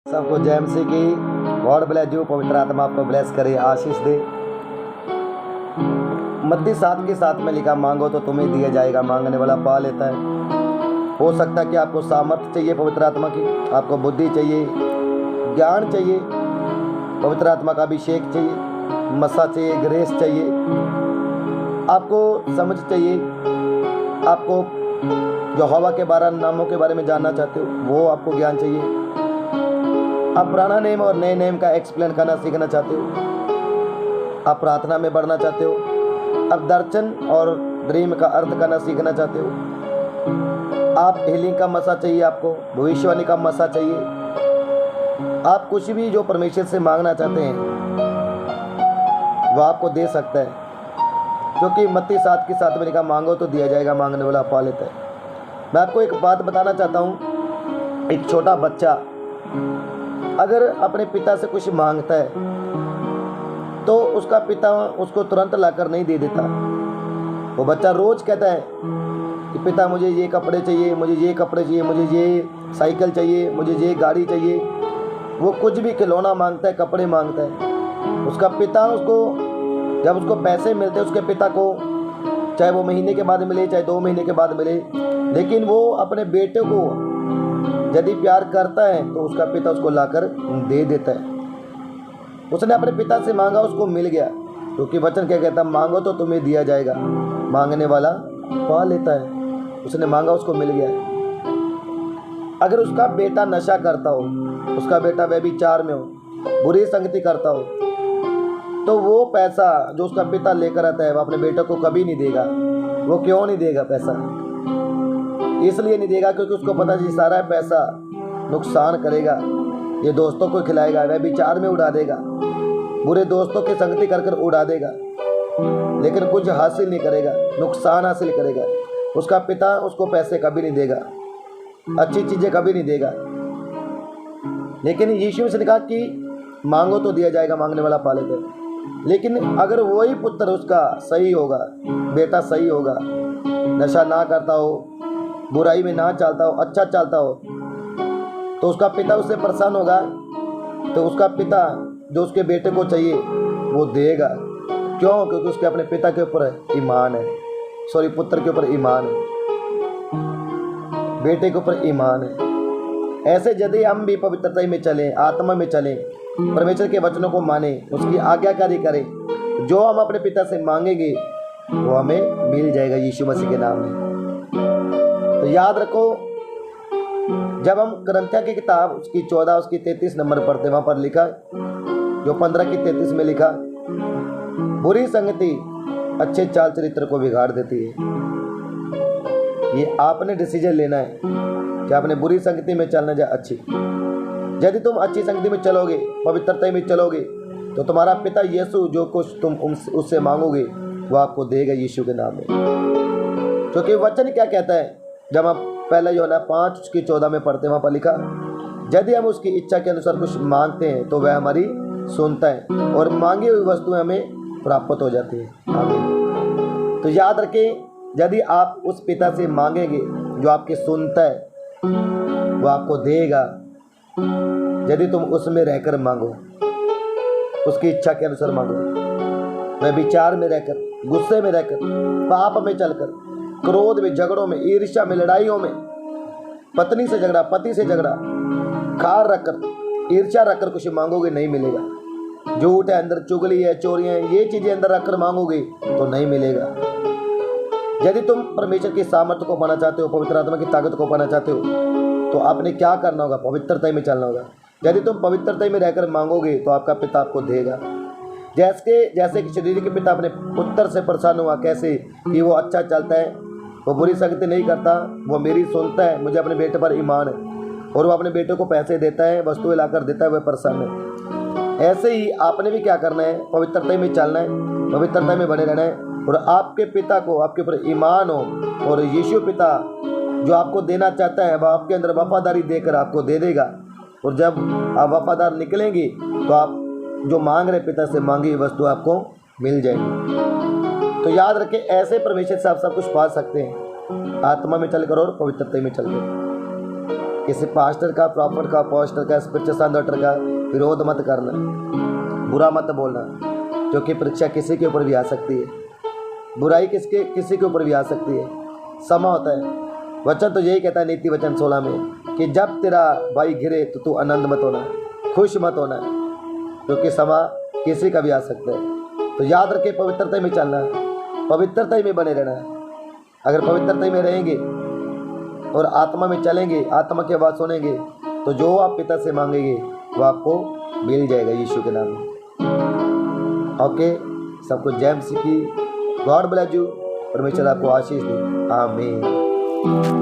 सबको जय मसीह की। God bless you. पवित्र आत्मा आपको ब्लेस करे, आशीष दे। मत्ती 7 के 7 में लिखा, मांगो तो तुम्हें दिया जाएगा, मांगने वाला पा लेता है। हो सकता है कि आपको सामर्थ्य चाहिए पवित्र आत्मा की, आपको बुद्धि चाहिए, ज्ञान चाहिए, पवित्र आत्मा का अभिषेक चाहिए, मसा चाहिए, ग्रेस चाहिए, आपको समझ चाहिए, आपको जो हवा के 12 नामों के बारे में जानना चाहते हो वो आपको ज्ञान चाहिए, आप पुराना नेम और नए नेम का एक्सप्लेन करना सीखना चाहते हो, आप प्रार्थना में बढ़ना चाहते हो, आप दर्शन और ड्रीम का अर्थ करना सीखना चाहते हो, आप हीलिंग का मसा चाहिए, आपको भविष्यवाणी का मसा चाहिए, आप कुछ भी जो परमेश्वर से मांगना चाहते हैं वो आपको दे सकता है, क्योंकि मत्ती 7 के 7 में लिखा, मांगो तो दिया जाएगा, मांगने वाला पा लेता है। मैं आपको एक बात बताना चाहता हूँ। एक छोटा बच्चा अगर अपने पिता से कुछ मांगता है तो उसका पिता उसको तुरंत लाकर नहीं दे देता। वो बच्चा रोज़ कहता है कि पिता मुझे ये कपड़े चाहिए, मुझे ये कपड़े चाहिए, मुझे ये साइकिल चाहिए, मुझे ये गाड़ी चाहिए। वो कुछ भी खिलौना मांगता है, कपड़े मांगता है। उसका पिता उसको, जब उसको पैसे मिलते हैं उसके पिता को, चाहे वो महीने के बाद मिले चाहे 2 महीने के बाद मिले, लेकिन वो अपने बेटे को यदि प्यार करता है तो उसका पिता उसको लाकर दे देता है। उसने अपने पिता से मांगा, उसको मिल गया, क्योंकि वचन क्या कहता है, मांगो तो तुम्हें दिया जाएगा, मांगने वाला पा लेता है। उसने मांगा, उसको मिल गया। अगर उसका बेटा नशा करता हो, उसका बेटा व्यभिचार में हो, बुरी संगति करता हो, तो वो पैसा जो उसका पिता लेकर आता है वो अपने बेटे को कभी नहीं देगा। वो क्यों नहीं देगा पैसा? इसलिए नहीं देगा क्योंकि उसको पता है सारा पैसा नुकसान करेगा, ये दोस्तों को खिलाएगा, वह विचार में उड़ा देगा, बुरे दोस्तों की संगति कर उड़ा देगा, लेकिन कुछ हासिल नहीं करेगा, नुकसान हासिल करेगा। उसका पिता उसको पैसे कभी नहीं देगा, अच्छी चीज़ें कभी नहीं देगा। लेकिन यीशु से कहा कि मांगो तो दिया जाएगा, मांगने वाला पा लेता है। लेकिन अगर वही पुत्र उसका सही होगा, बेटा सही होगा, नशा ना करता हो, बुराई में ना चलता हो, अच्छा चलता हो, तो उसका पिता उससे प्रसन्न होगा, तो उसका पिता जो उसके बेटे को चाहिए वो देगा। क्यों? क्योंकि उसके अपने पिता के ऊपर ईमान है, सॉरी पुत्र के ऊपर ईमान है, बेटे के ऊपर ईमान है। ऐसे यदि हम भी पवित्रता में चलें, आत्मा में चलें, परमेश्वर के वचनों को माने, उसकी आज्ञाकारी करें, जो हम अपने पिता से मांगेंगे वो हमें मिल जाएगा यीशु मसीह के नाम में। तो याद रखो, जब हम करंथिया की किताब उसकी 14 उसकी 33 नंबर पढ़ते, वहाँ पर लिखा, जो 15 की 33 में लिखा, बुरी संगति अच्छे चाल चरित्र को बिगाड़ देती है। ये आपने डिसीजन लेना है कि आपने बुरी संगति में चलना या अच्छी। यदि तुम अच्छी संगति में चलोगे, पवित्रता में चलोगे, तो तुम्हारा पिता यीशु जो कुछ तुम उससे मांगोगे वो आपको देगा यीशु के नाम में। क्योंकि वचन क्या कहता है, जब आप पहला यूहन्ना 5 उसकी 14 में पढ़ते, वहाँ पर लिखा, यदि हम उसकी इच्छा के अनुसार कुछ मांगते हैं तो वह हमारी सुनता है और मांगी हुई वस्तुएं हमें प्राप्त हो जाती है। आमीन। तो याद रखें, यदि आप उस पिता से मांगेंगे जो आपकी सुनता है, वो आपको देगा। यदि तुम उसमें रहकर मांगो, उसकी इच्छा के अनुसार मांगो, वह विचार में रहकर, गुस्से में रहकर, पाप में चलकर, क्रोध में, झगड़ों में, ईर्ष्या में, लड़ाइयों में, पत्नी से झगड़ा, पति से झगड़ा, खार रखकर, ईर्ष्या रखकर कुछ मांगोगे नहीं मिलेगा। झूठ है अंदर, चुगली है, चोरियां हैं, ये चीजें अंदर रखकर मांगोगे तो नहीं मिलेगा। यदि तुम परमेश्वर की सामर्थ्य को पाना चाहते हो, पवित्र आत्मा की ताकत को पाना चाहते हो, तो आपने क्या करना होगा? पवित्रता में चलना होगा। यदि तुम पवित्रता में रहकर मांगोगे तो आपका पिता आपको देगा। जैसे कि शरीर के पिता अपने पुत्र से प्रसन्न हुआ, कैसे कि वो अच्छा चलता है, वो बुरी संगति नहीं करता, वो मेरी सुनता है, मुझे अपने बेटे पर ईमान है, और वो अपने बेटे को पैसे देता है, वस्तुएं लाकर देता है, वह प्रसन्न है। ऐसे ही आपने भी क्या करना है? पवित्रता में चलना है, पवित्रता में बने रहना है, और आपके पिता को आपके ऊपर ईमान हो, और यीशु पिता जो आपको देना चाहता है वह आपके अंदर वफादारी देकर आपको दे देगा। और जब आप वफादार निकलेंगे तो आप जो मांग रहे पिता से मांगी वस्तु आपको मिल जाएगी। तो याद रखें, ऐसे परमेश्वर से आप सब कुछ पा सकते हैं, आत्मा में चलकर और पवित्रता में चलकर। किसी पास्टर का, प्रॉफिट का, पोस्टर का, स्पिरिचुअल डॉक्टर का विरोध मत करना, बुरा मत बोलना, क्योंकि परीक्षा किसी के ऊपर भी आ सकती है, बुराई किसी के ऊपर भी आ सकती है। समय होता है। वचन तो यही कहता है नीति वचन 16 में कि जब तेरा भाई गिरे तो तू आनंद मत होना, खुश मत होना, क्योंकि समय किसी का भी आ सकता है। तो याद रखें, पवित्रता में चलना, पवित्रता में बने रहना। अगर पवित्रता में रहेंगे और आत्मा में चलेंगे, आत्मा की आवाज़ सुनेंगे, तो जो आप पिता से मांगेंगे वो आपको मिल जाएगा यीशु के नाम में। ओके, सबको जय मसीह की। God bless you. परमेश्वर आपको आशीष दे। आमीन।